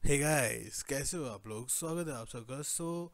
Hey guys, कैसे हो आप लोग। स्वागत है आप सबका।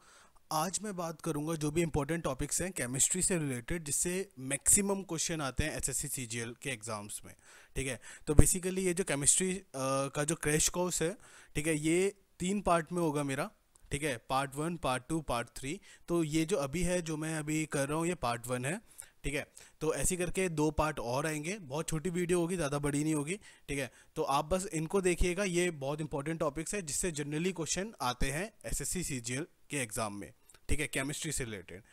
आज मैं बात करूंगा जो भी इंपॉर्टेंट टॉपिक्स हैं केमिस्ट्री से रिलेटेड, जिससे मैक्सिमम क्वेश्चन आते हैं एसएससी सीजीएल के एग्जाम्स में। ठीक है। तो बेसिकली ये जो केमिस्ट्री का जो क्रैश कोर्स है, ठीक है, ये 3 पार्ट में होगा मेरा। ठीक है, पार्ट 1, पार्ट 2, पार्ट 3। तो ये जो अभी है, जो मैं अभी कर रहा हूँ, ये पार्ट 1 है। ठीक है। तो ऐसे करके 2 पार्ट और आएंगे। बहुत छोटी वीडियो होगी, ज़्यादा बड़ी नहीं होगी। ठीक है। तो आप बस इनको देखिएगा, ये बहुत इंपॉर्टेंट टॉपिक्स है जिससे जनरली क्वेश्चन आते हैं एसएससी सीजीएल के एग्जाम में। ठीक है, केमिस्ट्री से रिलेटेड।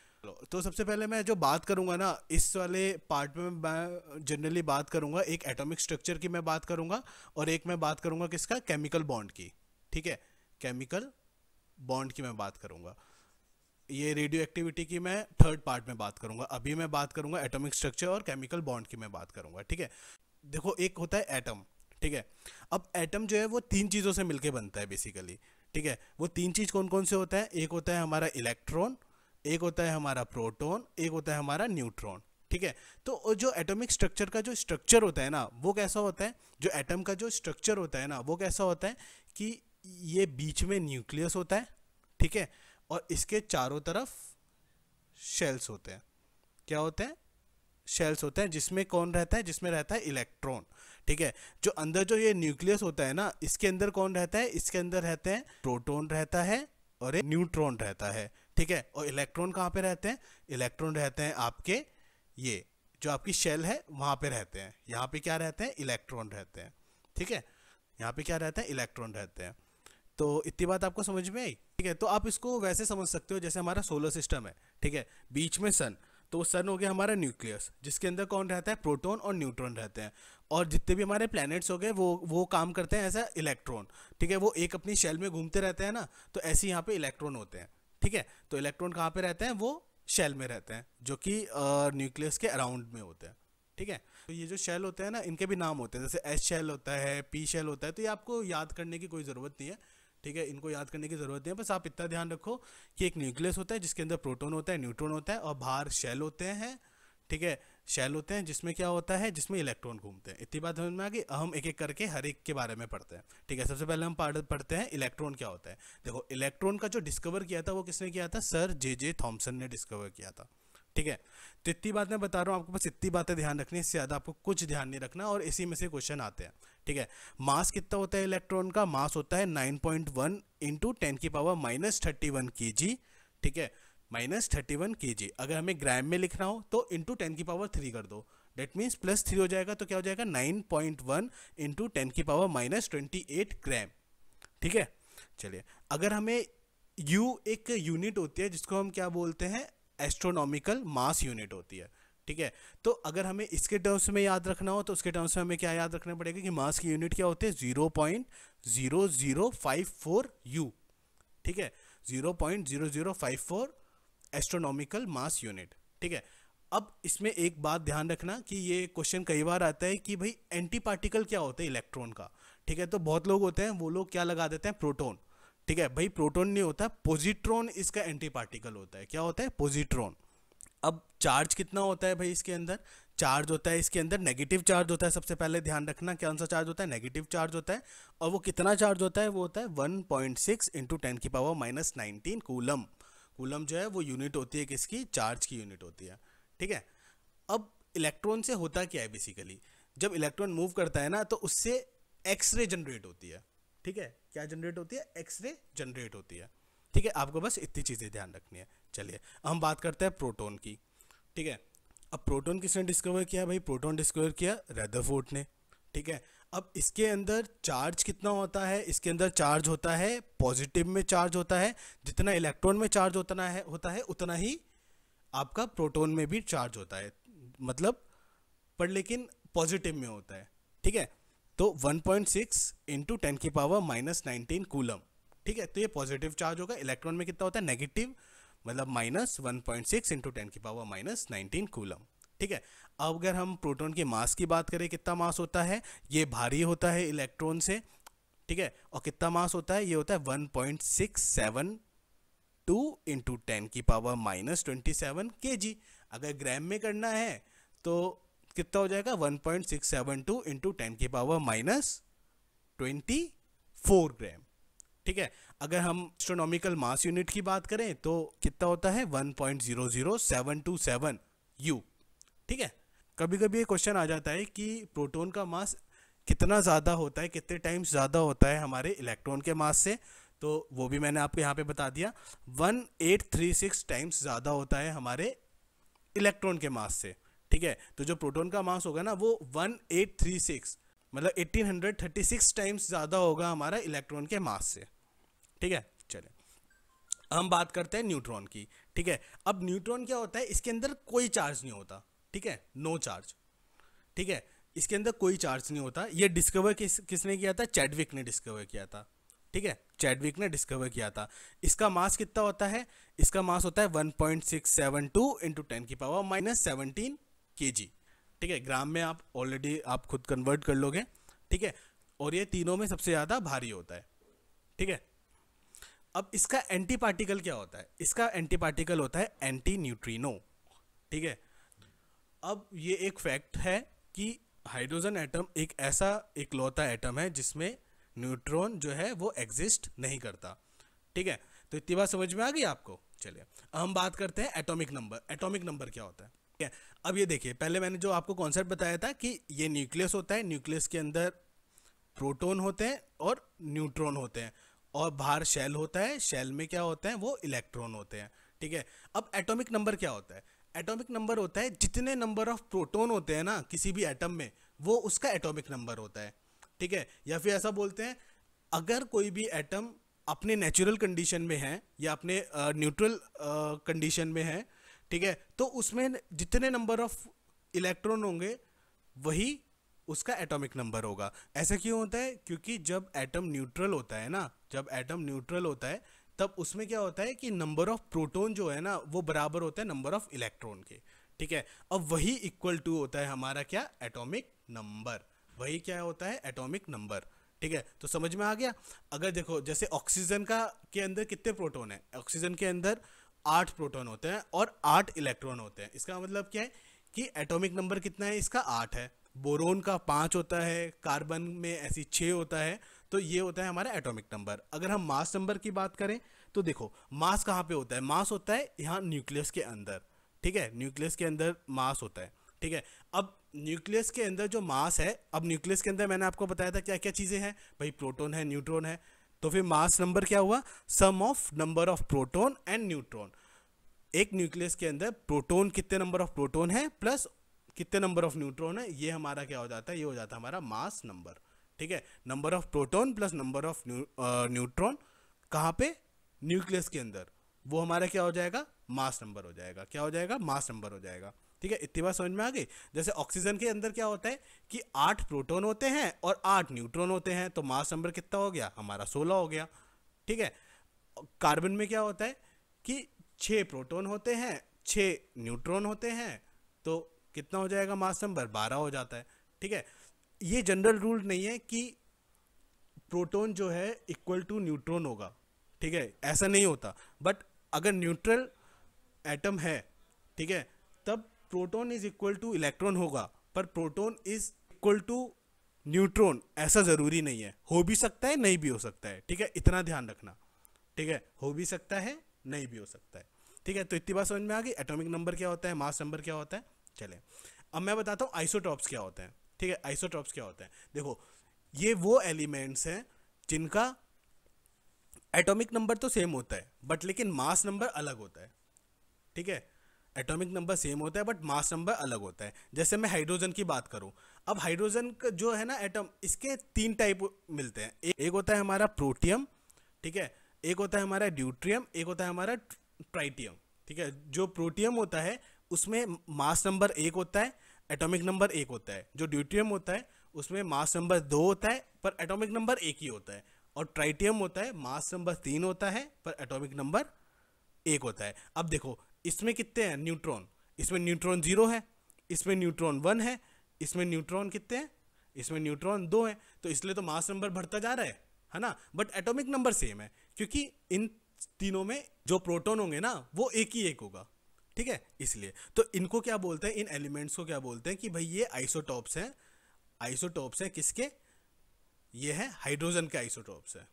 तो सबसे पहले मैं जो बात करूंगा ना, इस वाले पार्ट में मैं जनरली बात करूंगा एक एटॉमिक स्ट्रक्चर की मैं बात करूंगा, और एक मैं बात करूंगा किसका, केमिकल बॉन्ड की। ठीक है, केमिकल बॉन्ड की मैं बात करूंगा। ये रेडियो एक्टिविटी की मैं थर्ड पार्ट में बात करूंगा। अभी मैं बात करूंगा एटॉमिक स्ट्रक्चर और केमिकल बॉन्ड की मैं बात करूंगा। ठीक है। देखो, एक होता है एटम। ठीक है। अब एटम जो है वो 3 चीज़ों से मिलके बनता है बेसिकली। ठीक है। वो 3 चीज़ कौन कौन से होता है? एक होता है हमारा इलेक्ट्रॉन, एक होता है हमारा प्रोटॉन, एक होता है हमारा न्यूट्रॉन। ठीक है। तो जो एटॉमिक स्ट्रक्चर का जो स्ट्रक्चर होता है ना, वो कैसा होता है? जो एटम का जो स्ट्रक्चर होता है ना, वो कैसा होता है कि ये बीच में न्यूक्लियस होता है। ठीक है। और इसके चारों तरफ शेल्स होते हैं। क्या होते हैं? शेल्स होते हैं, जिसमें कौन रहता है? जिसमें रहता है इलेक्ट्रॉन। ठीक है। जो अंदर जो ये न्यूक्लियस होता है ना, इसके अंदर कौन रहता है? इसके अंदर रहते हैं प्रोटॉन रहता है और एक न्यूट्रॉन रहता है। ठीक है। और इलेक्ट्रॉन कहाँ पे रहते हैं? इलेक्ट्रॉन रहते हैं आपके, ये जो आपकी शेल है वहां पे रहते हैं। यहाँ पे क्या रहते हैं? इलेक्ट्रॉन रहते हैं। ठीक है। यहाँ पे क्या रहता है? इलेक्ट्रॉन रहते हैं। तो इतनी बात आपको समझ में आई? ठीक है। तो आप इसको वैसे समझ सकते हो, जैसे हमारा सोलर सिस्टम है। ठीक है। बीच में सन, तो सन हो गया हमारा न्यूक्लियस, जिसके अंदर कौन रहता है? प्रोटॉन और न्यूट्रॉन रहते हैं। और जितने भी हमारे प्लैनेट्स हो गए, वो काम करते हैं एज इलेक्ट्रॉन। ठीक है। वो एक अपनी शेल में घूमते रहते हैं ना, तो ऐसे यहाँ पे इलेक्ट्रॉन होते हैं। ठीक है। तो इलेक्ट्रॉन कहाँ पे रहते हैं? वो शेल में रहते हैं, जो कि न्यूक्लियस के अराउंड में होते हैं। ठीक है। तो ये जो शेल होते हैं ना, इनके भी नाम होते हैं, जैसे एस शेल होता है, पी शेल होता है। तो ये आपको याद करने की कोई ज़रूरत नहीं है। ठीक है। इनको याद करने की जरूरत नहीं है। बस आप इतना ध्यान रखो कि एक न्यूक्लियस होता है जिसके अंदर प्रोटॉन होता है, न्यूट्रॉन होता है, और बाहर शेल होते हैं। ठीक है। शेल होते हैं जिसमें क्या होता है? जिसमें इलेक्ट्रॉन घूमते हैं। इतनी बात समझ में आ गई? हम एक एक करके हर एक के बारे में पढ़ते हैं। ठीक है। सबसे पहले हम पढ़ते हैं इलेक्ट्रॉन क्या होता है। देखो, इलेक्ट्रॉन का जो डिस्कवर किया था वो किसने किया था? सर जे थॉमसन ने डिस्कवर किया था। ठीक है। तो इतनी बात मैं बता रहा हूँ आपको, बस इतनी बातें ध्यान रखनी है, इससे ज़्यादा आपको कुछ ध्यान नहीं रखना, और इसी में से क्वेश्चन आते हैं। ठीक है। मास कितना होता है इलेक्ट्रॉन का? मास होता है 9.1 इंटू 10⁻³ ठीक है, -31 kg। अगर हमें ग्राम में लिखना हो तो इंटू 10⁻³ कर दो, डेट मीन्स +3 हो जाएगा। तो क्या हो जाएगा? 9.1 इंटू 10⁻28 ग्राम। ठीक है। चलिए, अगर हमें यू एक यूनिट होती है जिसको हम क्या बोलते हैं? एस्ट्रोनॉमिकल मास यूनिट होती है। ठीक है। तो अगर हमें इसके टर्म्स में याद रखना हो तो उसके टर्म्स में हमें क्या याद रखना पड़ेगा कि मास की यूनिट क्या होती है? 0.0054 U। ठीक है। 0.0054 एस्ट्रोनॉमिकल मास यूनिट। ठीक है। अब इसमें एक बात ध्यान रखना कि ये क्वेश्चन कई बार आता है कि भाई एंटी पार्टिकल क्या होता है इलेक्ट्रॉन का। ठीक है। तो बहुत लोग होते हैं, वो लोग क्या लगा देते हैं? प्रोटॉन। ठीक है। भाई प्रोटॉन नहीं होता, पॉजिट्रॉन इसका एंटी पार्टिकल होता है। क्या होता है? पॉजिट्रॉन। अब चार्ज कितना होता है भाई इसके अंदर? चार्ज होता है इसके अंदर नेगेटिव चार्ज होता है। सबसे पहले ध्यान रखना कौन सा चार्ज होता है? नेगेटिव चार्ज होता है। और वो कितना चार्ज होता है? वो होता है 1.6 इंटू 10⁻⁻19 कूलम। कूलम जो है वो यूनिट होती है किसकी? चार्ज की यूनिट होती है। ठीक है। अब इलेक्ट्रॉन से होता क्या है बेसिकली? जब इलेक्ट्रॉन मूव करता है ना, तो उससे एक्सरे जनरेट होती है। ठीक है। क्या जनरेट होती है? एक्सरे जनरेट होती है। ठीक है। आपको बस इतनी चीज़ें ध्यान रखनी है। चलिए, हम बात करते हैं प्रोटॉन की। ठीक है। अब प्रोटॉन किसने डिस्कवर किया भाई? प्रोटॉन डिस्कवर किया रदरफोर्ड ने। ठीक है। अब इसके अंदर चार्ज कितना होता है? इसके अंदर चार्ज होता है, पॉजिटिव में चार्ज होता है। जितना इलेक्ट्रॉन में चार्ज होता है उतना ही आपका प्रोटॉन में भी चार्ज होता है, मतलब पर लेकिन पॉजिटिव में होता है। ठीक है। तो 1.6 इंटू 10⁻⁻19 कूलम। ठीक है। तो ये पॉजिटिव चार्ज होगा। इलेक्ट्रॉन में कितना होता है? नेगेटिव, मतलब -1.6 इंटू 10⁻⁻19 कूलम। ठीक है। अब अगर हम प्रोटॉन के मास की बात करें, कितना मास होता है? ये भारी होता है इलेक्ट्रॉन से। ठीक है। और कितना मास होता है? ये होता है 1.672 इंटू 10⁻⁻27 kg। अगर ग्राम में करना है तो कितना हो जाएगा? 1.672 इंटू 10⁻⁻24 ग्राम। ठीक है। अगर हम एस्ट्रोनॉमिकल मास यूनिट की बात करें तो कितना होता है 1.00727 U, ठीक है। कभी कभी ये क्वेश्चन आ जाता है कि प्रोटॉन का मास कितना ज़्यादा होता है, कितने टाइम्स ज़्यादा होता है हमारे इलेक्ट्रॉन के मास से, तो वो भी मैंने आपको यहाँ पे बता दिया, 1836 टाइम्स ज़्यादा होता है हमारे इलेक्ट्रॉन के मास से, ठीक है। तो जो प्रोटॉन का मास होगा ना वो 1836 मतलब 1836 टाइम्स ज़्यादा होगा हमारा इलेक्ट्रॉन के मास से, ठीक है। चलिए हम बात करते हैं न्यूट्रॉन की, ठीक है। अब न्यूट्रॉन क्या होता है, इसके अंदर कोई चार्ज नहीं होता, ठीक है, नो चार्ज, ठीक है। इसके अंदर कोई चार्ज नहीं होता। ये डिस्कवर किसने किया था, चैडविक ने डिस्कवर किया था, ठीक है, चैडविक ने डिस्कवर किया था। इसका मास कितना होता है, इसका मास होता है 1.672 इंटू 10⁻⁻17 kg, ठीक है। ग्राम में आप ऑलरेडी आप खुद कन्वर्ट कर लोगे, ठीक है। और ये तीनों में सबसे ज़्यादा भारी होता है, ठीक है। अब इसका एंटी पार्टिकल क्या होता है, इसका एंटी पार्टिकल होता है एंटी न्यूट्रिनो, ठीक है। अब ये एक फैक्ट है कि हाइड्रोजन एटम एक ऐसा इकलौता एटम है जिसमें न्यूट्रॉन जो है वो एग्जिस्ट नहीं करता, ठीक है। तो इतनी बात समझ में आ गई आपको। चलिए अब हम बात करते हैं एटॉमिक नंबर। एटॉमिक नंबर क्या होता है, ठीक है। अब ये देखिए, पहले मैंने जो आपको कॉन्सेप्ट बताया था कि ये न्यूक्लियस होता है, न्यूक्लियस के अंदर प्रोटॉन होते हैं और न्यूट्रॉन होते हैं, और बाहर शेल होता है, शेल में क्या होते हैं वो इलेक्ट्रॉन होते हैं, ठीक है। अब एटॉमिक नंबर क्या होता है, एटॉमिक नंबर होता है जितने नंबर ऑफ प्रोटॉन होते हैं ना किसी भी एटम में, वो उसका एटॉमिक नंबर होता है, ठीक है। या फिर ऐसा बोलते हैं, अगर कोई भी एटम अपने नेचुरल कंडीशन में है या अपने न्यूट्रल कंडीशन में है, ठीक है, तो उसमें जितने नंबर ऑफ इलेक्ट्रॉन होंगे वही उसका एटॉमिक नंबर होगा। ऐसा क्यों होता है, क्योंकि जब एटम न्यूट्रल होता है ना, जब एटम न्यूट्रल होता है तब उसमें क्या होता है कि नंबर ऑफ प्रोटॉन जो है ना वो बराबर होता है नंबर ऑफ इलेक्ट्रॉन के, ठीक है। अब वही इक्वल टू होता है हमारा क्या, एटॉमिक नंबर, वही क्या होता है एटॉमिक नंबर, ठीक है। तो समझ में आ गया। अगर देखो जैसे ऑक्सीजन का के अंदर कितने प्रोटॉन है, ऑक्सीजन के अंदर 8 प्रोटॉन होते हैं और 8 इलेक्ट्रॉन होते हैं। इसका मतलब क्या है कि एटॉमिक नंबर कितना है इसका, 8 है। बोरोन का 5 होता है, कार्बन में ऐसी 6 होता है। तो ये होता है हमारा एटॉमिक नंबर। अगर हम मास नंबर की बात करें तो देखो मास कहाँ पे होता है, मास होता है यहाँ न्यूक्लियस के अंदर, ठीक है, न्यूक्लियस के अंदर मास होता है, ठीक है। अब न्यूक्लियस के अंदर जो मास है, अब न्यूक्लियस के अंदर मैंने आपको बताया था क्या क्या चीज़ें हैं भाई, प्रोटॉन है, न्यूट्रॉन है। तो फिर मास नंबर क्या हुआ, sum of number of proton and neutron. एक न्यूक्लियस के अंदर प्रोटॉन कितने नंबर ऑफ प्रोटॉन है प्लस कितने नंबर ऑफ न्यूट्रॉन है, ये हमारा क्या हो जाता है, ये हो जाता है हमारा मास नंबर, ठीक है। Number of proton plus number of neutron कहाँ पे, न्यूक्लियस के अंदर, वो हमारा क्या हो जाएगा, मास नंबर हो जाएगा। क्या हो जाएगा, मास नंबर हो जाएगा, ठीक है। इतनी बात समझ में आ गई। जैसे ऑक्सीजन के अंदर क्या होता है कि 8 प्रोटॉन होते हैं और 8 न्यूट्रॉन होते हैं, तो मास नंबर कितना हो गया हमारा, 16 हो गया, ठीक है। कार्बन में क्या होता है कि 6 प्रोटॉन होते हैं, 6 न्यूट्रॉन होते हैं, तो कितना हो जाएगा मास नंबर, 12 हो जाता है, ठीक है। ये जनरल रूल नहीं है कि प्रोटॉन जो है इक्वल टू न्यूट्रॉन होगा, ठीक है, ऐसा नहीं होता। बट अगर न्यूट्रल एटम है, ठीक है, तब proton is equal to electron होगा, पर proton is equal to neutron ऐसा ज़रूरी नहीं है, हो भी सकता है नहीं भी हो सकता है, ठीक है, इतना ध्यान रखना, ठीक है, हो भी सकता है नहीं भी हो सकता है, ठीक है। तो इतनी बात समझ में आ गई, एटॉमिक नंबर क्या होता है, मास नंबर क्या होता है। चले अब मैं बताता हूँ आइसोटॉप्स क्या होते हैं, ठीक है। आइसोटॉप्स क्या होते हैं, देखो ये वो एलिमेंट्स हैं जिनका एटॉमिक नंबर तो सेम होता है बट लेकिन मास नंबर अलग होता है, ठीक है। एटॉमिक नंबर सेम होता है बट मास नंबर अलग होता है। जैसे मैं हाइड्रोजन की बात करूं, अब हाइड्रोजन का जो है ना एटम, इसके 3 टाइप मिलते हैं। एक होता है हमारा प्रोटियम, ठीक है, एक होता है हमारा ड्यूट्रियम, एक होता है हमारा ट्राइटियम, ठीक है। जो प्रोटियम होता है उसमें मास नंबर 1 होता है, एटॉमिक नंबर 1 होता है। जो ड्यूट्रियम होता है उसमें मास नंबर 2 होता है पर एटॉमिक नंबर 1 ही होता है। और ट्राइटियम होता है मास नंबर 3 होता है पर एटॉमिक नंबर 1 होता है। अब देखो इसमें कितने हैं न्यूट्रॉन, इसमें न्यूट्रॉन 0 है, इसमें न्यूट्रॉन 1 है, इसमें न्यूट्रॉन कितने हैं, इसमें न्यूट्रॉन 2 है। तो इसलिए तो मास नंबर बढ़ता जा रहा है ना, बट एटॉमिक नंबर सेम है क्योंकि इन तीनों में जो प्रोटॉन होंगे ना वो एक ही एक होगा, ठीक है। इसलिए तो इनको क्या बोलते हैं, इन एलिमेंट्स को क्या बोलते हैं कि भाई ये आइसोटॉप्स हैं। आइसोटॉप्स हैं किसके, ये है हाइड्रोजन के आइसोटॉप्स है,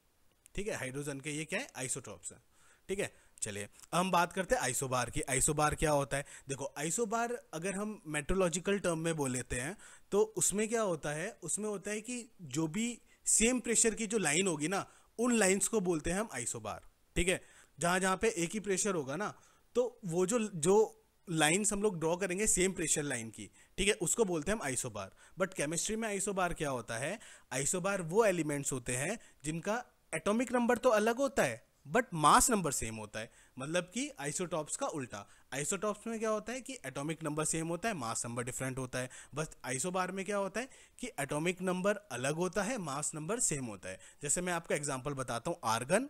ठीक है, हाइड्रोजन के ये क्या है, आइसोटॉप्स हैं। ठीक है, चलिए अब हम बात करते हैं आइसोबार की। आइसोबार क्या होता है, देखो आइसोबार अगर हम मेट्रोलॉजिकल टर्म में बोल लेते हैं तो उसमें क्या होता है, उसमें होता है कि जो भी सेम प्रेशर की जो लाइन होगी ना, उन लाइंस को बोलते हैं हम आइसोबार। ठीक है, जहां जहां पे एक ही प्रेशर होगा ना, तो वो जो जो लाइंस हम लोग ड्रॉ करेंगे सेम प्रेशर लाइन की, ठीक है, उसको बोलते हैं हम आइसोबार। बट केमिस्ट्री में आइसोबार क्या होता है, आइसोबार वो एलिमेंट्स होते हैं जिनका एटॉमिक नंबर तो अलग होता है बट मास नंबर सेम होता है। मतलब कि आइसोटॉप्स का उल्टा, आइसोटॉप्स में क्या होता है कि एटॉमिक नंबर सेम होता है, मास नंबर डिफरेंट होता है। बस आइसोबार में क्या होता है कि एटॉमिक नंबर अलग होता है, मास नंबर सेम होता है। जैसे मैं आपको एग्जांपल बताता हूं, आर्गन,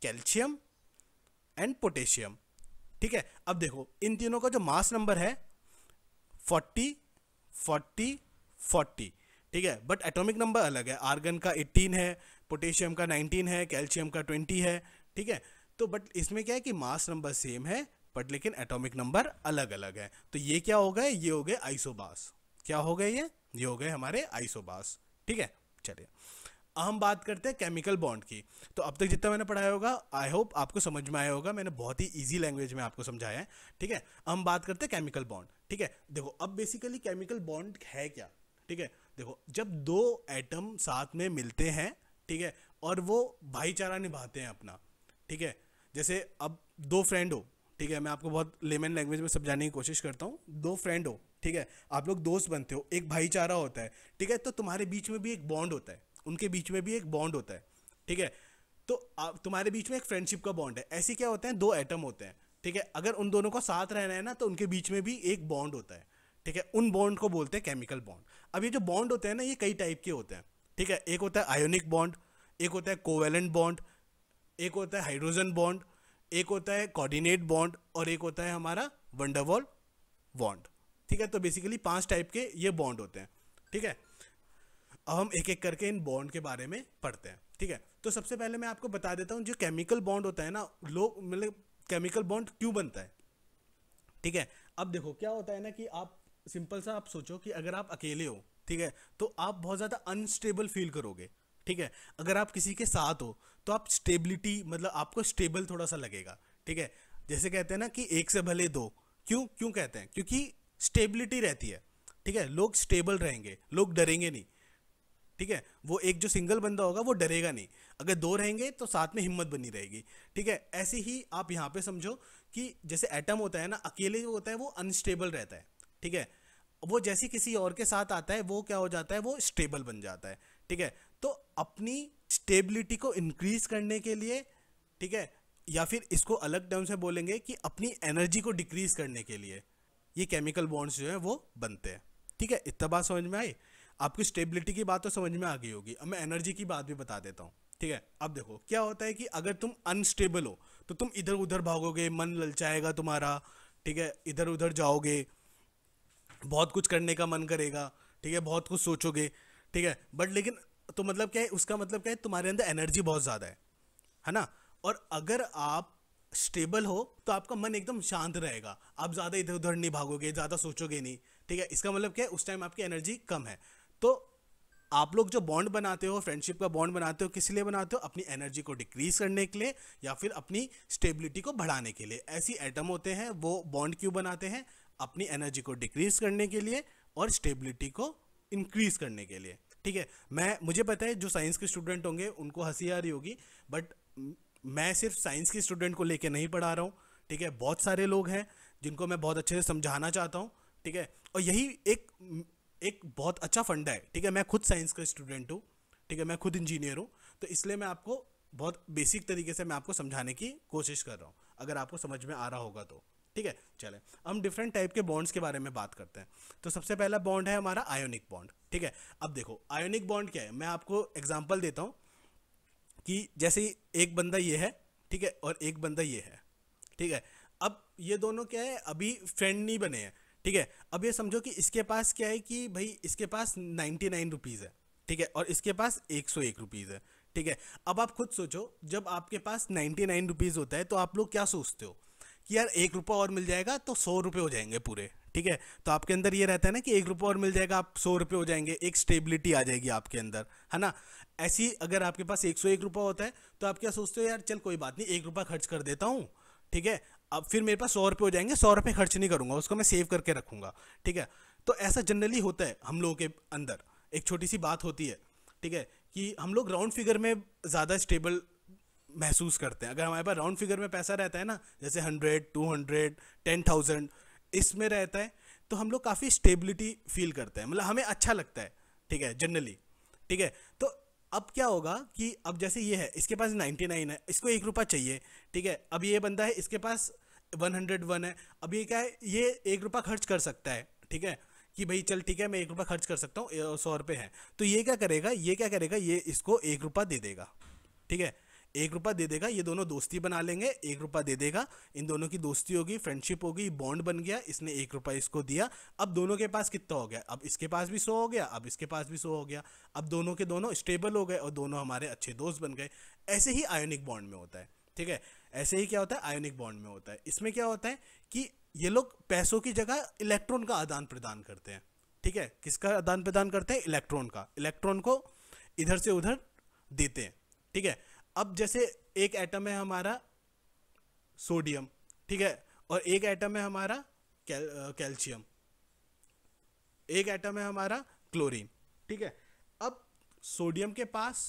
कैल्शियम एंड पोटेशियम। ठीक है, अब देखो इन तीनों का जो मास नंबर है 40 40 40, ठीक है, बट एटॉमिक नंबर अलग है। आर्गन का 18 है, पोटेशियम का 19 है, कैल्शियम का 20 है। ठीक है, तो बट इसमें क्या है कि मास नंबर सेम है बट लेकिन एटॉमिक नंबर अलग अलग है। तो ये क्या हो गए, ये हो गए आइसोबास। क्या हो गए ये हो गए हमारे आइसोबास। ठीक है, चलिए हम बात करते हैं केमिकल बॉन्ड की। तो अब तक जितना मैंने पढ़ाया होगा आई होप आपको समझ में आया होगा, मैंने बहुत ही इजी लैंग्वेज में आपको समझाया है। ठीक है, हम बात करते हैं केमिकल बॉन्ड। ठीक है, देखो अब बेसिकली केमिकल बॉन्ड है क्या। ठीक है, देखो जब दो एटम साथ में मिलते हैं, ठीक है, और वो भाईचारा निभाते हैं अपना। ठीक है, जैसे अब दो फ्रेंड हो, ठीक है, मैं आपको बहुत लेमन लैंग्वेज में समझाने की कोशिश करता हूँ। दो फ्रेंड हो, ठीक है, आप लोग दोस्त बनते हो, एक भाईचारा होता है। ठीक है, तो तुम्हारे बीच में भी एक बॉन्ड होता है, उनके बीच में भी एक बॉन्ड होता है। ठीक है, तो तुम्हारे बीच में एक फ्रेंडशिप का बॉन्ड है। ऐसे क्या होते हैं, दो एटम होते हैं। ठीक है, अगर उन दोनों को साथ रहना है ना तो उनके बीच में भी एक बॉन्ड होता है। ठीक है, उन बॉन्ड को बोलते हैं केमिकल बॉन्ड। अब ये जो बॉन्ड होते हैं ना, ये कई टाइप के होते हैं। ठीक है, एक होता है आयोनिक बॉन्ड, एक होता है कोवेलेंट बॉन्ड, एक होता है हाइड्रोजन बॉन्ड, एक होता है कोऑर्डिनेट बॉन्ड और एक होता है हमारा वंडरवॉल बॉन्ड। ठीक है, तो बेसिकली 5 टाइप के ये बॉन्ड होते हैं। ठीक है, अब हम एक एक करके इन बॉन्ड के बारे में पढ़ते हैं। ठीक है, तो सबसे पहले मैं आपको बता देता हूँ जो केमिकल बॉन्ड होता है ना, लोग मतलब केमिकल बॉन्ड क्यों बनता है। ठीक है, अब देखो क्या होता है ना कि आप सिंपल सा आप सोचो कि अगर आप अकेले हो, ठीक है, तो आप बहुत ज़्यादा अनस्टेबल फील करोगे। ठीक है, अगर आप किसी के साथ हो तो आप स्टेबिलिटी, मतलब आपको स्टेबल थोड़ा सा लगेगा। ठीक है, जैसे कहते हैं ना कि एक से भले दो। क्यों क्यों कहते हैं, क्योंकि स्टेबिलिटी रहती है। ठीक है, लोग स्टेबल रहेंगे, लोग डरेंगे नहीं। ठीक है, वो एक जो सिंगल बंदा होगा वो डरेगा नहीं, अगर दो रहेंगे तो साथ में हिम्मत बनी रहेगी। ठीक है, ऐसे ही आप यहाँ पे समझो कि जैसे एटम होता है ना, अकेले जो होता है वो अनस्टेबल रहता है। ठीक है, वो जैसे किसी और के साथ आता है वो क्या हो जाता है, वो स्टेबल बन जाता है। ठीक है, तो अपनी स्टेबिलिटी को इंक्रीज करने के लिए, ठीक है, या फिर इसको अलग टर्म से बोलेंगे कि अपनी एनर्जी को डिक्रीज करने के लिए ये केमिकल बॉन्ड्स जो है वो बनते हैं। ठीक है, इतना बात समझ में आई। आपकी स्टेबिलिटी की बात तो समझ में आ गई होगी, अब मैं एनर्जी की बात भी बता देता हूँ। ठीक है, अब देखो क्या होता है कि अगर तुम अनस्टेबल हो तो तुम इधर उधर भागोगे, मन ललचाएगा तुम्हारा। ठीक है, इधर उधर जाओगे, बहुत कुछ करने का मन करेगा। ठीक है, बहुत कुछ सोचोगे। ठीक है, बट लेकिन तो मतलब क्या है, उसका मतलब क्या है, तुम्हारे अंदर एनर्जी बहुत ज़्यादा है ना। और अगर आप स्टेबल हो तो आपका मन एकदम शांत रहेगा, आप ज़्यादा इधर उधर नहीं भागोगे, ज़्यादा सोचोगे नहीं। ठीक है, इसका मतलब क्या है, उस टाइम आपकी एनर्जी कम है। तो आप लोग जो बॉन्ड बनाते हो, फ्रेंडशिप का बॉन्ड बनाते हो, किस लिए बनाते हो, अपनी एनर्जी को डिक्रीज करने के लिए या फिर अपनी स्टेबिलिटी को बढ़ाने के लिए। ऐसी एटम होते हैं वो बॉन्ड क्यों बनाते हैं, अपनी एनर्जी को डिक्रीज करने के लिए और स्टेबिलिटी को इंक्रीज करने के लिए। ठीक है, मुझे पता है जो साइंस के स्टूडेंट होंगे उनको हंसी आ रही होगी, बट मैं सिर्फ साइंस के स्टूडेंट को लेके नहीं पढ़ा रहा हूँ। ठीक है, बहुत सारे लोग हैं जिनको मैं बहुत अच्छे से समझाना चाहता हूँ। ठीक है, और यही एक बहुत अच्छा फंडा है। ठीक है, मैं खुद साइंस का स्टूडेंट हूँ। ठीक है, मैं खुद इंजीनियर हूँ, तो इसलिए मैं आपको बहुत बेसिक तरीके से मैं आपको समझाने की कोशिश कर रहा हूँ, अगर आपको समझ में आ रहा होगा तो। ठीक है, चले हम डिफरेंट टाइप के बॉन्ड्स के बारे में बात करते हैं। तो सबसे पहला बॉन्ड है हमारा आयोनिक बॉन्ड। ठीक है, अब देखो आयोनिक बॉन्ड क्या है, मैं आपको एग्जांपल देता हूँ कि जैसे एक बंदा ये है, ठीक है, और एक बंदा ये है। ठीक है, अब ये दोनों क्या है, अभी फ्रेंड नहीं बने हैं। ठीक है, अब ये समझो कि इसके पास क्या है कि भाई इसके पास 99 रुपीज़ है। ठीक है, और इसके पास 101 रुपीज़ है। ठीक है, अब आप खुद सोचो, जब आपके पास 99 रुपीज़ होता है तो आप लोग क्या सोचते हो कि यार 1 रुपया और मिल जाएगा तो 100 रुपये हो जाएंगे पूरे। ठीक है, तो आपके अंदर ये रहता है ना कि 1 रुपया और मिल जाएगा, आप 100 रुपये हो जाएंगे, एक स्टेबिलिटी आ जाएगी आपके अंदर, है ना। ऐसी अगर आपके पास 101 रुपये होता है तो आप क्या सोचते हो, यार चल कोई बात नहीं 1 रुपया खर्च कर देता हूँ, ठीक है, अब फिर मेरे पास 100 रुपये हो जाएंगे, 100 रुपये खर्च नहीं करूंगा, उसको मैं सेव करके रखूंगा, ठीक है। तो ऐसा जनरली होता है हम लोगों के अंदर। एक छोटी सी बात होती है, ठीक है, कि हम लोग राउंड फिगर में ज़्यादा स्टेबल महसूस करते हैं। अगर हमारे पास राउंड फिगर में पैसा रहता है ना, जैसे 100, 200, 10,000 इसमें रहता है, तो हम लोग काफ़ी स्टेबिलिटी फील करते हैं, मतलब हमें अच्छा लगता है, ठीक है, जनरली, ठीक है। तो अब क्या होगा कि अब जैसे ये है, इसके पास 99 है, इसको 1 रुपया चाहिए, ठीक है। अब ये बंदा है, इसके पास 101 है, अब ये क्या है, ये 1 रुपया खर्च कर सकता है, ठीक है, कि भाई चल ठीक है मैं 1 रुपया खर्च कर सकता हूँ, 100 रुपये है, तो ये क्या करेगा, ये इसको 1 रुपया दे देगा, ठीक है, 1 रुपया दे देगा, ये दोनों दोस्ती बना लेंगे, 1 रुपया दे देगा, इन दोनों की दोस्ती होगी, फ्रेंडशिप होगी, बॉन्ड बन गया, इसने 1 रुपया इसको दिया। अब दोनों के पास कितना हो गया, अब इसके पास भी 100 हो गया, अब इसके पास भी 100 हो गया, अब दोनों के दोनों स्टेबल हो गए और दोनों हमारे अच्छे दोस्त बन गए। ऐसे ही आयोनिक बॉन्ड में होता है, ठीक है, ऐसे ही क्या होता है, आयोनिक बॉन्ड में होता है। इसमें क्या होता है कि ये लोग पैसों की जगह इलेक्ट्रॉन का आदान प्रदान करते हैं, ठीक है, किसका आदान प्रदान करते हैं, इलेक्ट्रॉन का, इलेक्ट्रॉन को इधर से उधर देते हैं, ठीक है। अब जैसे एक एटम है हमारा सोडियम, ठीक है, और एक एटम है हमारा कैल्शियम, एक एटम है हमारा क्लोरीन, ठीक है। अब सोडियम के पास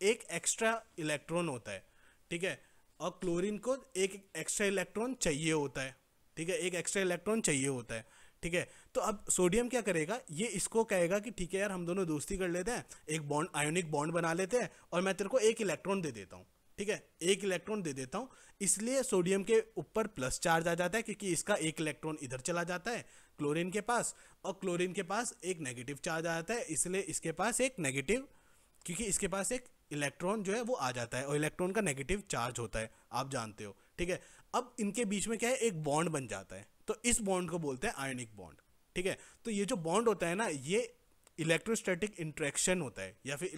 एक एक्स्ट्रा इलेक्ट्रॉन होता है, ठीक है, और क्लोरीन को एक एक्स्ट्रा इलेक्ट्रॉन चाहिए होता है, ठीक है, एक एक्स्ट्रा इलेक्ट्रॉन चाहिए होता है, ठीक है। तो अब सोडियम क्या करेगा, ये इसको कहेगा कि ठीक है यार हम दोनों दोस्ती कर लेते हैं, एक बॉन्ड आयोनिक बॉन्ड बना लेते हैं और मैं तेरे को एक इलेक्ट्रॉन दे देता हूँ, ठीक है, एक इलेक्ट्रॉन दे देता हूँ। इसलिए सोडियम के ऊपर प्लस चार्ज आ जाता है क्योंकि इसका एक इलेक्ट्रॉन इधर चला जाता है क्लोरीन के पास, और क्लोरीन के पास एक नेगेटिव चार्ज आ जाता है, इसलिए इसके पास एक नेगेटिव, क्योंकि इसके पास एक इलेक्ट्रॉन जो है वो आ जाता है और इलेक्ट्रॉन का नेगेटिव चार्ज होता है, आप जानते हो, ठीक है। अब इनके बीच में क्या है, एक बॉन्ड बन जाता है, तो इस बॉन्ड को बोलते हैं आयनिक बॉन्ड, ठीक है। तो ये जो बॉन्ड होता है ना, ये इलेक्ट्रोस्टैटिक इंट्रैक्शन होता है या फिर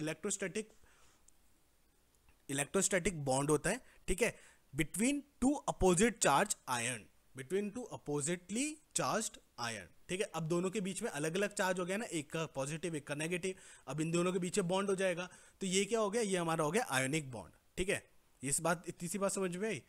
इलेक्ट्रोस्टैटिक बॉन्ड होता है, ठीक है, between two opposite charge ion, between two oppositely charged ion, ठीक है। अब दोनों के बीच में अलग अलग चार्ज हो गया ना, एक का पॉजिटिव एक का नेगेटिव, अब इन दोनों के बीच में बॉन्ड हो जाएगा, तो ये क्या हो गया, ये हमारा हो गया आयोनिक बॉन्ड, ठीक है। इस बात, इतनी सी बात समझ में आई।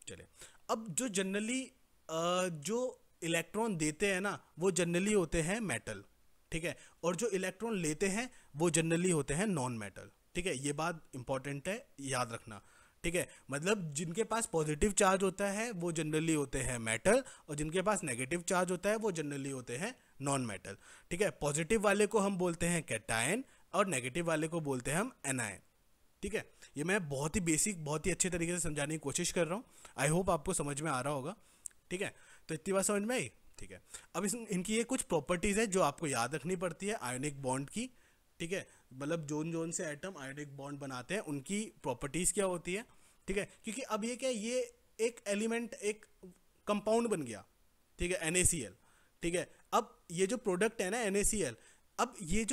चले, अब जो जनरली जो इलेक्ट्रॉन देते हैं ना, वो जनरली होते हैं मेटल, ठीक है, और जो इलेक्ट्रॉन लेते हैं वो जनरली होते हैं नॉन मेटल, ठीक है। ये बात इंपॉर्टेंट है, याद रखना, ठीक है। मतलब जिनके पास पॉजिटिव चार्ज होता है वो जनरली होते हैं मेटल, और जिनके पास नेगेटिव चार्ज होता है वो जनरली होते हैं नॉन मेटल, ठीक है। पॉजिटिव वाले को हम बोलते हैं कैटायन और नेगेटिव वाले को बोलते हैं हम एनायन, ठीक है। ये मैं बहुत ही बेसिक, बहुत ही अच्छे तरीके से समझाने की कोशिश कर रहा हूँ, आई होप आपको समझ में आ रहा होगा, ठीक है। तो इतनी बात समझ में आई, ठीक है। अब इनकी ये कुछ प्रॉपर्टीज़ है जो आपको याद रखनी पड़ती है आयोनिक बॉन्ड की, ठीक है। मतलब जोन जोन से एटम आयोनिक बॉन्ड बनाते हैं उनकी प्रॉपर्टीज़ क्या होती है, ठीक है। क्योंकि अब ये क्या है, ये एक एलिमेंट, एक कंपाउंड बन गया, ठीक है, NaCl, ठीक है। अब ये जो प्रोडक्ट है ना NaCl, अब ये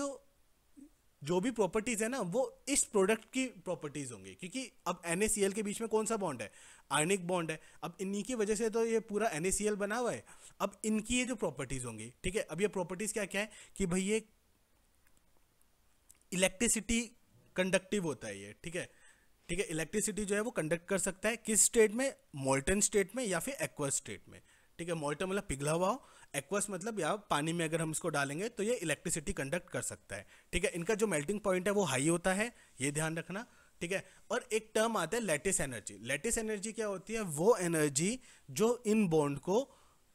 जो भी प्रॉपर्टीज है ना वो इस प्रोडक्ट की प्रॉपर्टीज होंगी, क्योंकि अब NaCl के बीच में कौन सा बॉन्ड है, आयनिक बॉन्ड है। अब इन्हीं की वजह से तो ये पूरा NaCl बना हुआ है। अब इनकी ये जो प्रॉपर्टीज होंगी, ठीक है, अब ये प्रॉपर्टीज क्या क्या है कि भाई ये इलेक्ट्रिसिटी कंडक्टिव होता है ये, ठीक है, ठीक है। इलेक्ट्रिसिटी जो है वो कंडक्ट कर सकता है किस स्टेट में, मोल्टन स्टेट में या फिर एक्वस स्टेट में, ठीक है। मोल्टन मतलब पिघला हुआ हो, एक्वस मतलब या पानी में अगर हम इसको डालेंगे तो ये इलेक्ट्रिसिटी कंडक्ट कर सकता है, ठीक है। इनका जो मेल्टिंग पॉइंट है वो हाई होता है, ये ध्यान रखना, ठीक है। और एक टर्म आता है लैटिस एनर्जी। लैटिस एनर्जी क्या होती है, वो एनर्जी जो इन बॉन्ड को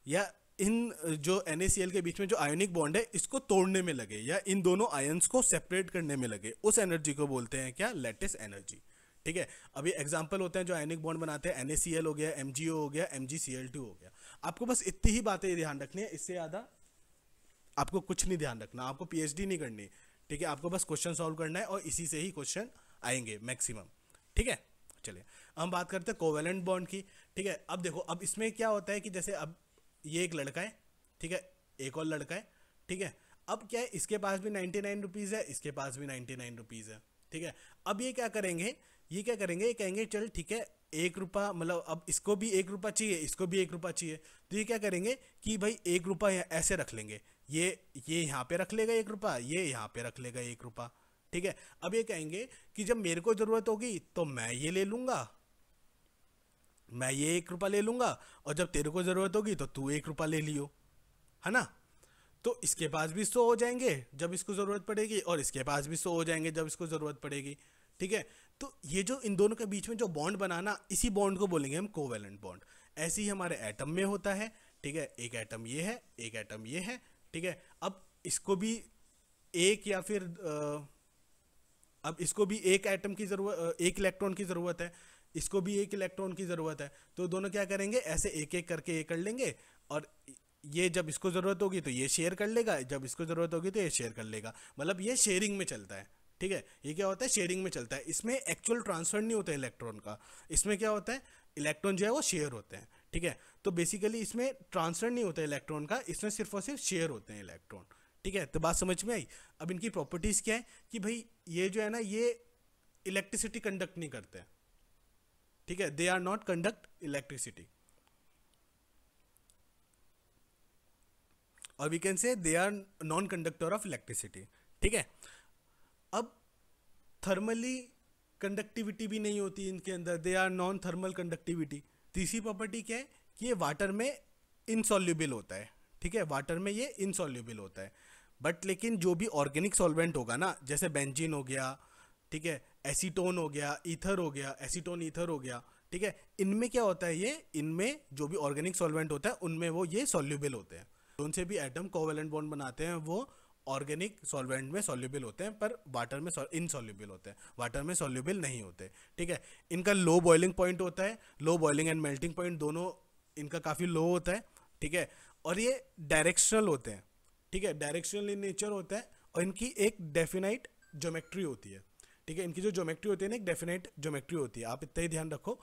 या इन जो NaCl के बीच में जो आयोनिक बॉन्ड है इसको तोड़ने में लगे या इन दोनों आयंस को सेपरेट करने में लगे, उस एनर्जी को बोलते हैं क्या, लैटिस एनर्जी, ठीक है। अभी एग्जांपल होते हैं जो आयनिक बॉन्ड बनाते हैं, NaCl हो गया, MgO हो गया, MgCl2 हो गया। आपको बस इतनी ही बातें ध्यान रखनी है, इससे ज़्यादा आपको कुछ नहीं ध्यान रखना, आपको PhD नहीं करनी, ठीक है। आपको बस क्वेश्चन सॉल्व करना है और इसी से ही क्वेश्चन आएंगे मैक्सिमम, ठीक है। चलिए हम बात करते हैं कोवेलेंट बॉन्ड की, ठीक है। अब देखो, अब इसमें क्या होता है कि जैसे अब ये एक लड़का है, ठीक है, एक और लड़का है, ठीक है। अब क्या है, इसके पास भी 99 रुपीज़ है, इसके पास भी 99 रुपीज़ है, ठीक है। अब ये क्या करेंगे, ये कहेंगे चल ठीक है 1 रुपया, मतलब अब इसको भी 1 रुपया चाहिए, इसको भी 1 रुपया चाहिए, तो ये क्या करेंगे कि भाई 1 रुपया ऐसे रख लेंगे, ये यहाँ पे रख लेगा 1 रुपया, ये यहाँ पे रख लेगा 1 रुपया, ठीक है, अब ये कहेंगे कि जब मेरे को ज़रूरत होगी तो मैं ये ले लूँगा, मैं ये 1 रुपया ले लूँगा, और जब तेरे को ज़रूरत होगी तो तू 1 रुपया ले लियो, है ना। तो इसके पास भी 100 हो जाएंगे जब इसको ज़रूरत पड़ेगी, और इसके पास भी 100 हो जाएंगे जब इसको ज़रूरत पड़ेगी, ठीक है। तो ये जो इन दोनों के बीच में जो बॉन्ड बनाना, इसी बॉन्ड को बोलेंगे हम कोवेलेंट बॉन्ड। ऐसे ही हमारे एटम में होता है, ठीक है। एक एटम ये है, एक एटम ये है, ठीक है। अब इसको भी एक या फिर अब इसको भी एक एटम की ज़रूरत, एक इलेक्ट्रॉन की ज़रूरत है, इसको भी एक इलेक्ट्रॉन की ज़रूरत है। तो दोनों क्या करेंगे, ऐसे एक एक करके ये कर लेंगे, और ये जब इसको ज़रूरत होगी तो ये शेयर कर लेगा, जब इसको ज़रूरत होगी तो ये शेयर कर लेगा। मतलब ये शेयरिंग में चलता है, ठीक है। ये क्या होता है, शेयरिंग में चलता है। इसमें एक्चुअल ट्रांसफर नहीं होता है इलेक्ट्रॉन का, इसमें क्या होता है, इलेक्ट्रॉन जो है वो शेयर होते हैं, ठीक है। तो बेसिकली इसमें ट्रांसफर नहीं होता है इलेक्ट्रॉन का, इसमें सिर्फ और सिर्फ शेयर होते हैं इलेक्ट्रॉन, ठीक है। तो बात समझ में आई। अब इनकी प्रॉपर्टीज़ क्या है कि भाई ये जो है ना, ये इलेक्ट्रिसिटी कंडक्ट नहीं करते हैं, ठीक है। They are not conduct electricity, और we can say they are non conductor of electricity, ठीक है। अब थर्मली कंडक्टिविटी भी नहीं होती इनके अंदर, they are non thermal conductivity. तीसरी प्रॉपर्टी क्या है कि ये वाटर में इनसॉल्युबल होता है, ठीक है। वाटर में ये इनसॉल्युबल होता है, बट लेकिन जो भी ऑर्गेनिक सॉल्वेंट होगा ना, जैसे बेंजीन हो गया, ठीक है, एसीटोन हो गया, ईथर हो गया, एसीटोन ईथर हो गया, ठीक है। इनमें क्या होता है, ये इनमें जो भी ऑर्गेनिक सॉल्वेंट होता है उनमें वो ये सॉल्युबल होते हैं। कौन से भी एटम कोवेलेंट बॉन्ड बनाते हैं वो ऑर्गेनिक सॉल्वेंट में सॉल्युबल होते हैं, पर वाटर में इनसॉल्युबल होते हैं, वाटर में सॉल्युबल नहीं होते, ठीक है। इनका लो बॉइलिंग पॉइंट होता है, low boiling and melting point दोनों इनका काफ़ी लो होता है, ठीक है। और ये डायरेक्शनल होते हैं, ठीक है, डायरेक्शनल इन नेचर होता है, और इनकी एक डेफिनाइट ज्योमेट्री होती है, ठीक है। इनकी जो ज्योमेट्री होती है ना, एक डेफिनाइट ज्योमेट्री होती है, आप इतना ही ध्यान रखो,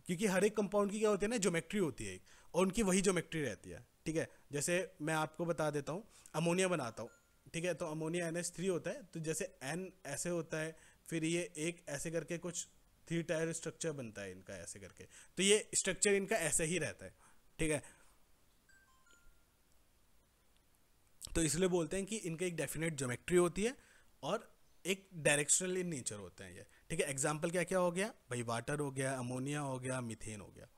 क्योंकि हर एक कंपाउंड की क्या होती है ना, ज्योमेट्री होती है, और उनकी वही ज्योमेट्री रहती है, ठीक है। जैसे मैं आपको बता देता हूँ, अमोनिया बनाता हूँ, ठीक है। तो अमोनिया NH3 होता है, तो जैसे N ऐसे होता है, फिर ये एक ऐसे करके कुछ 3 टायर स्ट्रक्चर बनता है इनका ऐसे करके, तो ये स्ट्रक्चर इनका ऐसे ही रहता है, ठीक है। तो इसलिए बोलते हैं कि इनका एक डेफिनेट ज्योमेट्री होती है, और एक डायरेक्शनल इन नेचर होते हैं ये, ठीक है। एग्जाम्पल क्या क्या हो गया भाई, वाटर हो गया, अमोनिया हो गया, मीथेन हो गया,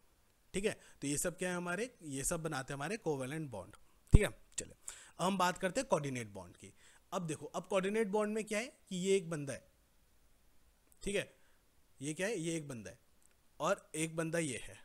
ठीक है। तो ये सब क्या है हमारे, ये सब बनाते हैं हमारे कोवेलेंट बॉन्ड, ठीक है। चले अब हम बात करते हैं कोऑर्डिनेट बॉन्ड की। अब देखो, अब कोऑर्डिनेट बॉन्ड में क्या है कि ये एक बंदा है, ठीक है, ये क्या है, ये एक बंदा है, और एक बंदा ये है,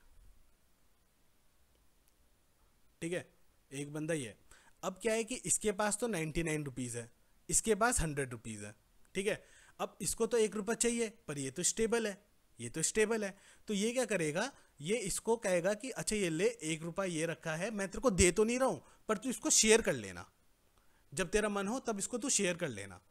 ठीक है, एक बंदा ये है। अब क्या है कि इसके पास तो 99 रुपीज़ है, इसके पास 100 रुपीज़ है, ठीक है। अब इसको तो 1 रुपया चाहिए, पर ये तो स्टेबल है, ये तो स्टेबल है, तो ये क्या करेगा, ये इसको कहेगा कि अच्छा ये ले, 1 रुपया ये रखा है, मैं तेरे को दे तो नहीं रहा हूँ, पर तू इसको शेयर कर लेना, जब तेरा मन हो तब इसको तू शेयर कर लेना,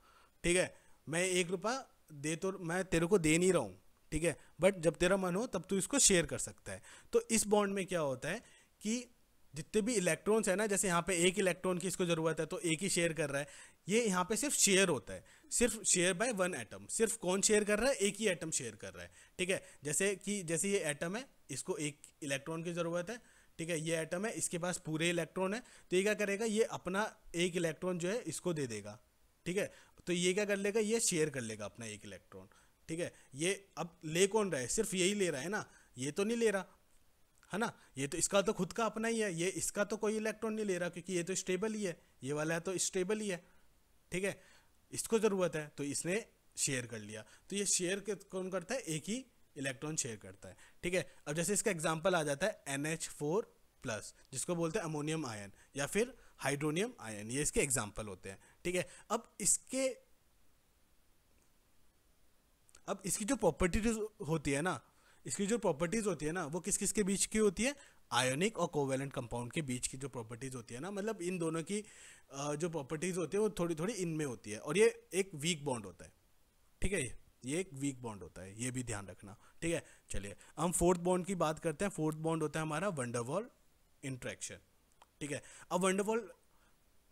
ठीक है। मैं 1 रुपया दे तो मैं तेरे को दे नहीं रहा हूँ, ठीक है, बट जब तेरा मन हो तब तू इसको शेयर कर सकता है। तो इस बॉन्ड में क्या होता है कि जितने भी इलेक्ट्रॉन्स है ना, जैसे यहाँ पे एक इलेक्ट्रॉन की इसको ज़रूरत है तो एक ही शेयर कर रहा है, ये यहाँ पे सिर्फ शेयर होता है, सिर्फ शेयर बाय वन एटम। सिर्फ कौन शेयर कर रहा है, एक ही एटम शेयर कर रहा है, ठीक है। जैसे ये एटम है, इसको एक इलेक्ट्रॉन की ज़रूरत है, ठीक है, ये एटम है, इसके पास पूरे इलेक्ट्रॉन है, तो ये क्या करेगा, ये अपना एक इलेक्ट्रॉन जो है इसको दे देगा, ठीक है। तो ये क्या कर लेगा, ये शेयर कर लेगा अपना एक इलेक्ट्रॉन, ठीक है। ये अब ले कौन रहा है, सिर्फ यही ले रहा है ना, ये तो नहीं ले रहा है ना, ये तो इसका तो खुद का अपना ही है, ये इसका तो कोई इलेक्ट्रॉन नहीं ले रहा, क्योंकि ये तो स्टेबल ही है, ये वाला है तो स्टेबल ही है, ठीक है। इसको ज़रूरत है तो इसने शेयर कर लिया, तो ये शेयर कौन करता है, एक ही इलेक्ट्रॉन शेयर करता है, ठीक है। अब जैसे इसका एग्जांपल आ जाता है NH4+, जिसको बोलते हैं अमोनियम आयन या फिर हाइड्रोनियम आयन, ये इसके एग्जांपल होते हैं, ठीक है। अब इसकी जो प्रॉपर्टीज होती है ना, इसकी जो प्रॉपर्टीज होती है ना, वो किस किस के बीच की होती है, आयोनिक और कोवेलेंट कंपाउंड के बीच की जो प्रॉपर्टीज होती है ना, मतलब इन दोनों की जो प्रॉपर्टीज होती है वो थोड़ी थोड़ी इनमें होती है, और ये एक वीक बॉन्ड होता है, ठीक है। ये एक वीक बॉन्ड होता है, ये भी ध्यान रखना, ठीक है। चलिए हम फोर्थ बॉन्ड की बात करते हैं। फोर्थ बॉन्ड होता है हमारा वंडरवॉल इंट्रैक्शन, ठीक है। अब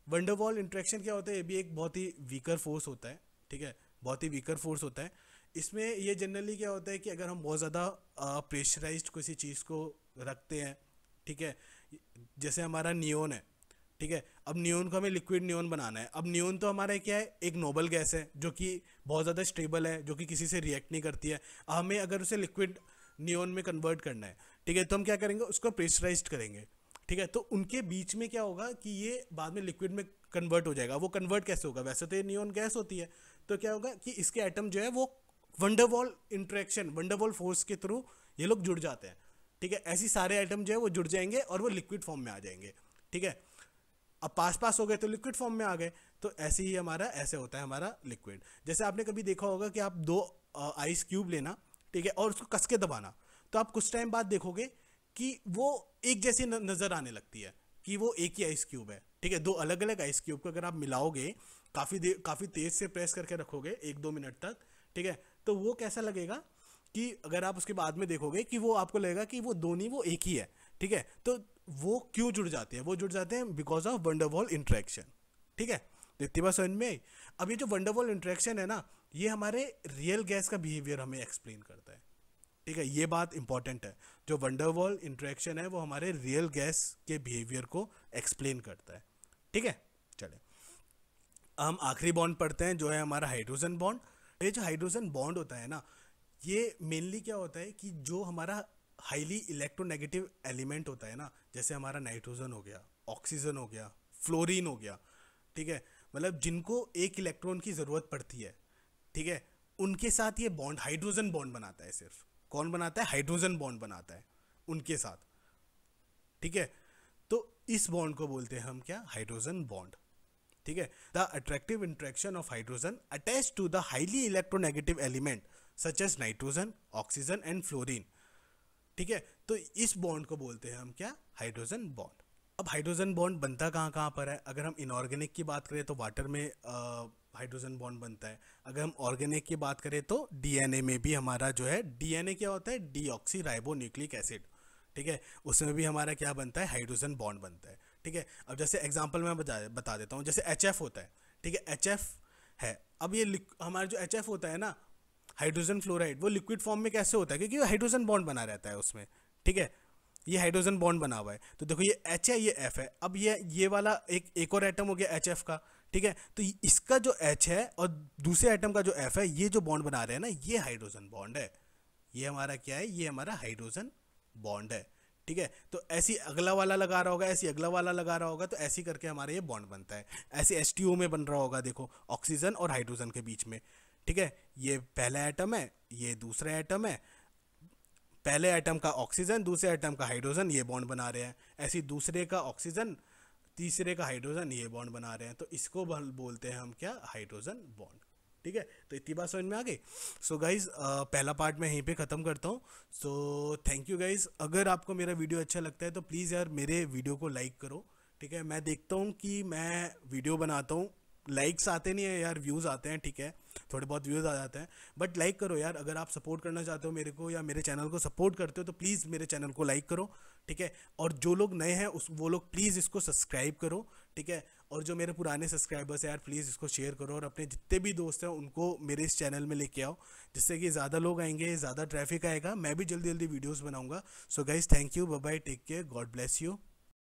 वंडरवॉल इंट्रैक्शन क्या होता है, ये भी एक बहुत ही वीकर फोर्स होता है, ठीक है, बहुत ही वीकर फोर्स होता है। इसमें ये जनरली क्या होता है कि अगर हम बहुत ज़्यादा प्रेशराइज्ड किसी चीज़ को रखते हैं, ठीक है, जैसे हमारा नियोन है, ठीक है। अब नियोन को हमें लिक्विड नियोन बनाना है। अब नियोन तो हमारा क्या है, एक नोबल गैस है जो कि बहुत ज़्यादा स्टेबल है, जो कि किसी से रिएक्ट नहीं करती है। हमें अगर उसे लिक्विड नियोन में कन्वर्ट करना है, ठीक है, तो हम क्या करेंगे, उसको प्रेशराइज्ड करेंगे, ठीक है। तो उनके बीच में क्या होगा कि ये बाद में लिक्विड में कन्वर्ट हो जाएगा। वो कन्वर्ट कैसे होगा, वैसे तो ये नियोन गैस होती है, तो क्या होगा कि इसके एटम जो है वो वंडरवॉल इंट्रैक्शन, वंडरवॉल फोर्स के थ्रू ये लोग जुड़ जाते हैं, ठीक है। ऐसी सारे एटम जो है वो जुड़ जाएंगे और वो लिक्विड फॉर्म में आ जाएंगे, ठीक है। अब पास पास हो गए तो लिक्विड फॉर्म में आ गए। तो ऐसे ही हमारा ऐसे होता है हमारा लिक्विड। जैसे आपने कभी देखा होगा कि आप दो आइस क्यूब लेना, ठीक है, और उसको कस के दबाना, तो आप कुछ टाइम बाद देखोगे कि वो एक जैसी नज़र आने लगती है, कि वो एक ही आइस क्यूब है, ठीक है। दो अलग अलग आइस क्यूब को अगर आप मिलाओगे, काफ़ी तेज़ से प्रेस करके रखोगे 1-2 मिनट तक, ठीक है, तो वो कैसा लगेगा कि अगर आप उसके बाद में देखोगे कि वो आपको लगेगा कि वो दोनों वो एक ही है, ठीक है। तो वो क्यों जुड़ जाते हैं, वो जुड़ जाते हैं बिकॉज ऑफ वंडरवॉल इंट्रैक्शन, ठीक है। तो इतनी बात समझ में आई। अब ये जो वंडरवॉल इंट्रैक्शन है ना, ये हमारे रियल गैस का बिहेवियर हमें एक्सप्लेन करता है, ठीक है। ये बात इंपॉर्टेंट है, जो वंडरवॉल इंट्रैक्शन है वो हमारे रियल गैस के बिहेवियर को एक्सप्लेन करता है, ठीक है। चले हम आखिरी बॉन्ड पढ़ते हैं, जो है हमारा हाइड्रोजन बॉन्ड। ये जो हाइड्रोजन बॉन्ड होता है ना, ये मेनली क्या होता है कि जो हमारा हाईली इलेक्ट्रोनेगेटिव एलिमेंट होता है ना, जैसे हमारा नाइट्रोजन हो गया, ऑक्सीजन हो गया, फ्लोरीन हो गया, ठीक है, मतलब जिनको एक इलेक्ट्रॉन की ज़रूरत पड़ती है, ठीक है, उनके साथ ये बॉन्ड हाइड्रोजन बॉन्ड बनाता है। सिर्फ कौन बनाता है, हाइड्रोजन बॉन्ड बनाता है उनके साथ, ठीक है। तो इस बॉन्ड को बोलते हैं हम क्या, हाइड्रोजन बॉन्ड, ठीक है। The attractive interaction of hydrogen attach to the highly electronegative element such as nitrogen, oxygen and fluorine, ठीक है। तो इस बॉन्ड को बोलते हैं हम क्या, हाइड्रोजन बॉन्ड। अब हाइड्रोजन बॉन्ड बनता कहाँ कहाँ पर है, अगर हम इनऑर्गेनिक की बात करें तो वाटर में हाइड्रोजन बॉन्ड बनता है। अगर हम ऑर्गेनिक की बात करें तो डीएनए में भी हमारा जो है, डीएनए क्या होता है, डीऑक्सी राइबो न्यूक्लिक एसिड, ठीक है, उसमें भी हमारा क्या बनता है, हाइड्रोजन बॉन्ड बनता है, ठीक है। अब जैसे एग्जांपल मैं बता देता हूँ, जैसे एच होता है, ठीक है, एच है। अब ये हमारा जो एच होता है ना, हाइड्रोजन फ्लोराइड, वो लिक्विड फॉर्म में कैसे होता है, क्योंकि वो हाइड्रोजन बॉन्ड बना रहता है उसमें, ठीक है। ये हाइड्रोजन बॉन्ड बना हुआ है, तो देखो ये एच है, ये एफ है। अब ये वाला एक और एटम हो गया एच एफ का, ठीक है। तो इसका जो एच है और दूसरे एटम का जो एफ है, ये जो बॉन्ड बना रहे हैं ना, ये हाइड्रोजन बॉन्ड है। ये हमारा क्या है, ये हमारा हाइड्रोजन बॉन्ड है, ठीक है। तो ऐसी अगला वाला लगा रहा होगा, ऐसी अगला वाला लगा रहा होगा, तो ऐसी करके हमारा ये बॉन्ड बनता है। ऐसे H2O में बन रहा होगा, देखो, ऑक्सीजन और हाइड्रोजन के बीच में, ठीक है। ये पहला एटम है, ये दूसरा एटम है, पहले एटम का ऑक्सीजन, दूसरे एटम का हाइड्रोजन, ये बॉन्ड बना रहे हैं। ऐसे दूसरे का ऑक्सीजन, तीसरे का हाइड्रोजन, ये बॉन्ड बना रहे हैं। तो इसको बोलते हैं हम क्या, हाइड्रोजन बॉन्ड, ठीक है। तो इतनी बात समझ में आ गई। सो गाइज, पहला पार्ट मैं यहीं पे ख़त्म करता हूँ। So thank you guys. अगर आपको मेरा वीडियो अच्छा लगता है तो प्लीज़ यार मेरे वीडियो को लाइक करो, ठीक है। मैं देखता हूँ कि मैं वीडियो बनाता हूँ, लाइक्स आते नहीं है यार, व्यूज़ आते हैं, ठीक है, थोड़े बहुत व्यूज़ आ जाते हैं, बट लाइक करो यार। अगर आप सपोर्ट करना चाहते हो मेरे को, या मेरे चैनल को सपोर्ट करते हो, तो प्लीज़ मेरे चैनल को लाइक करो, ठीक है। और जो लोग नए हैं वो लोग प्लीज़ इसको सब्सक्राइब करो, ठीक है। और जो मेरे पुराने सब्सक्राइबर्स हैं यार, प्लीज़ इसको शेयर करो, और अपने जितने भी दोस्त हैं उनको मेरे इस चैनल में लेके आओ, जिससे कि ज़्यादा लोग आएंगे, ज़्यादा ट्रैफिक आएगा, मैं भी जल्दी जल्दी वीडियोज़ बनाऊँगा। So guys, thank you, bye bye, take care, God bless you.